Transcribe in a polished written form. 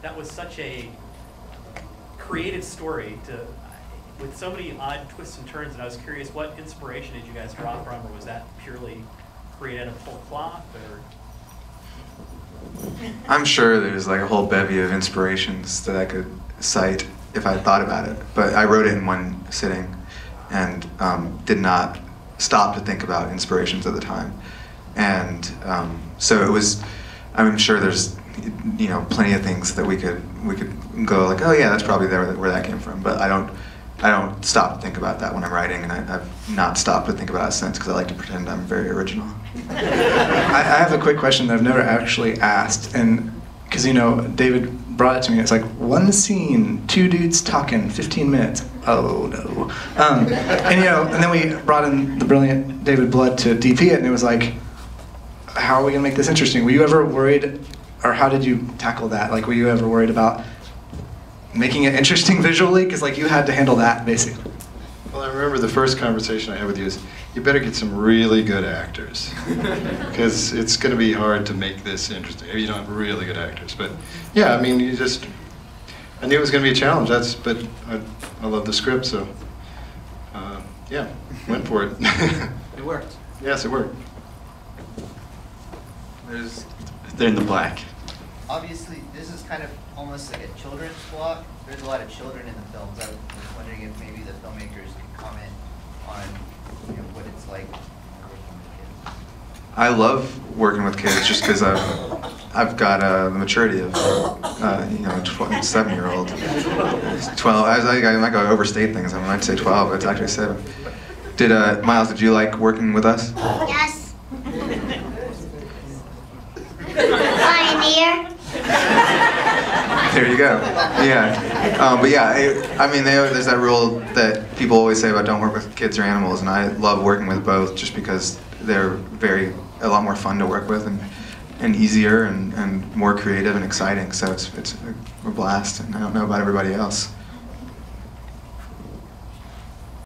that was such a creative story with so many odd twists and turns, and I was curious, what inspiration did you guys draw from, or was that purely created out of whole cloth, or? I'm sure there's like a whole bevy of inspirations that I could cite if I thought about it, but I wrote it in one sitting and did not stop to think about inspirations at the time. And so it was, I'm sure there's, you know, plenty of things that we could go like, oh yeah, that's probably where that came from, but I don't stop to think about that when I'm writing, and I've not stopped to think about it since, because I like to pretend I'm very original. I have a quick question that I've never actually asked, and because, you know, David brought it to me. It's like one scene, 2 dudes talking, 15 minutes. Oh no. And you know, and then we brought in the brilliant David Blood to DP it, and it was like, how are we gonna make this interesting? Were you ever worried, or how did you tackle that? Like, were you ever worried about making it interesting visually? Because like you had to handle that basically. Well, I remember the first conversation I had with you is, you better get some really good actors, because it's going to be hard to make this interesting. You don't have really good actors, but yeah, I mean, I knew it was going to be a challenge. But I love the script, so yeah, went for it. It worked. Yes, it worked. They're in the black. Obviously, this is kind of almost like a children's block. There's a lot of children in the films. I was wondering if maybe the filmmakers could comment on, you know, what it's like working with kids. I love working with kids just because I've got the maturity of you know, 7-year-old. 12. I might go overstate things. I might say 12, but it's actually 7. Miles? Did you like working with us? Yes. Pioneer. There you go. Yeah. But yeah, I mean, there's that rule that people always say about don't work with kids or animals, and I love working with both just because they're a lot more fun to work with and easier and more creative and exciting. So it's a blast, and I don't know about everybody else.